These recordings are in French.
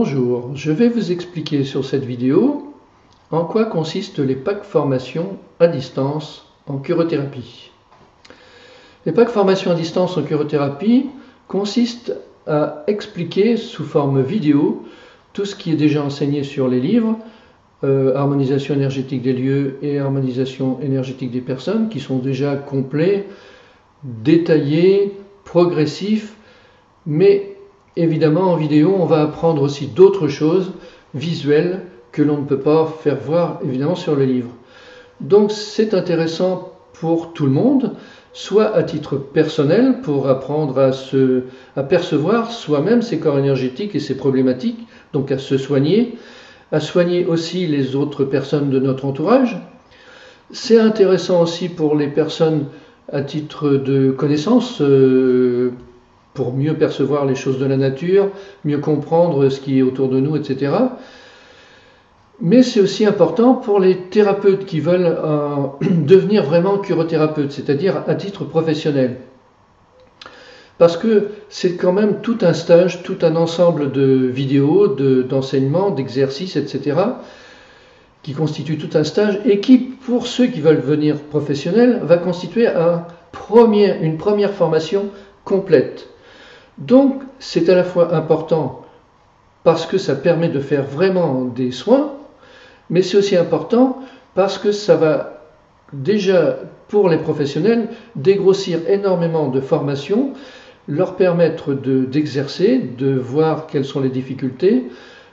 Bonjour, je vais vous expliquer sur cette vidéo en quoi consistent les packs formation à distance en curothérapie. Les packs formation à distance en curothérapie consistent à expliquer sous forme vidéo tout ce qui est déjà enseigné sur les livres, harmonisation énergétique des lieux et harmonisation énergétique des personnes, qui sont déjà complets, détaillés, progressifs, mais évidemment, en vidéo, on va apprendre aussi d'autres choses visuelles que l'on ne peut pas faire voir évidemment sur le livre. Donc c'est intéressant pour tout le monde, soit à titre personnel pour apprendre à percevoir soi-même ses corps énergétiques et ses problématiques, donc à se soigner, à soigner aussi les autres personnes de notre entourage. C'est intéressant aussi pour les personnes à titre de connaissance, pour mieux percevoir les choses de la nature, mieux comprendre ce qui est autour de nous, etc. Mais c'est aussi important pour les thérapeutes qui veulent devenir vraiment curothérapeutes, c'est-à-dire à titre professionnel. Parce que c'est quand même tout un stage, tout un ensemble de vidéos, d'enseignements, d'exercices, etc., qui constitue tout un stage et qui, pour ceux qui veulent devenir professionnels, va constituer une première formation complète. Donc c'est à la fois important parce que ça permet de faire vraiment des soins, mais c'est aussi important parce que ça va déjà, pour les professionnels, dégrossir énormément de formations, leur permettre d'exercer, de voir quelles sont les difficultés,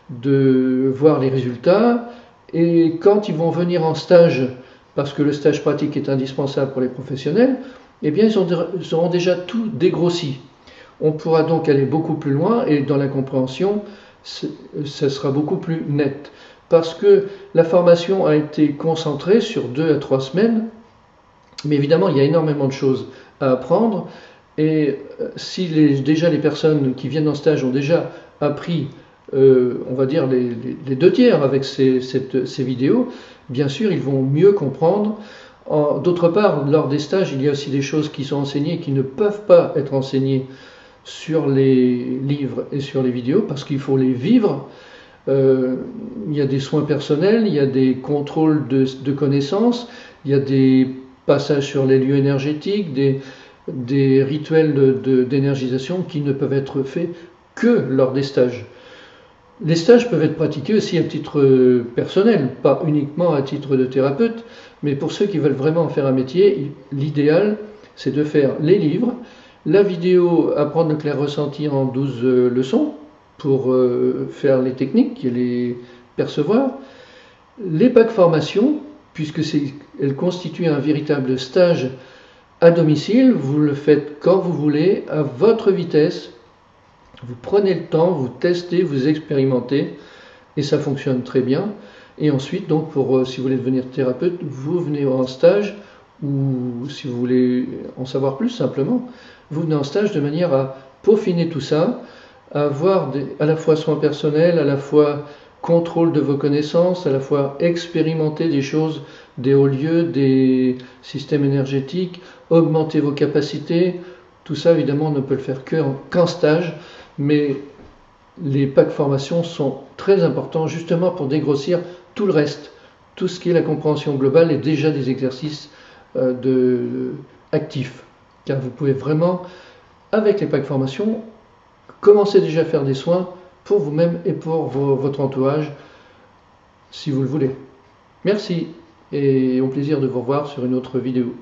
de voir les résultats, et quand ils vont venir en stage, parce que le stage pratique est indispensable pour les professionnels, eh bien ils auront déjà tout dégrossi. On pourra donc aller beaucoup plus loin et dans la compréhension, ça sera beaucoup plus net. Parce que la formation a été concentrée sur 2 à 3 semaines, mais évidemment il y a énormément de choses à apprendre. Et si déjà les personnes qui viennent en stage ont déjà appris, on va dire, les 2 tiers avec ces vidéos, bien sûr ils vont mieux comprendre. D'autre part, lors des stages, il y a aussi des choses qui sont enseignées qui ne peuvent pas être enseignées sur les livres et sur les vidéos, parce qu'il faut les vivre. Il y a des soins personnels, il y a des contrôles de connaissances, il y a des passages sur les lieux énergétiques, des rituels d'énergisation qui ne peuvent être faits que lors des stages. Les stages peuvent être pratiqués aussi à titre personnel, pas uniquement à titre de thérapeute, mais pour ceux qui veulent vraiment en faire un métier, l'idéal c'est de faire les livres, la vidéo, apprendre le clair ressenti en 12 leçons pour faire les techniques et les percevoir. Les packs formation, puisque elles constituent un véritable stage à domicile, vous le faites quand vous voulez, à votre vitesse. Vous prenez le temps, vous testez, vous expérimentez, et ça fonctionne très bien. Et ensuite, donc, si vous voulez devenir thérapeute, vous venez en stage, ou si vous voulez en savoir plus simplement, vous venez en stage de manière à peaufiner tout ça, à avoir à la fois soins personnels, à la fois contrôle de vos connaissances, à la fois expérimenter des choses, des hauts lieux, des systèmes énergétiques, augmenter vos capacités. Tout ça, évidemment, on ne peut le faire qu'en stage, mais les packs formation sont très importants justement pour dégrossir tout le reste. Tout ce qui est la compréhension globale est déjà des exercices actifs. Car vous pouvez vraiment, avec les packs formation, commencer déjà à faire des soins pour vous-même et pour votre entourage, si vous le voulez. Merci et au plaisir de vous revoir sur une autre vidéo.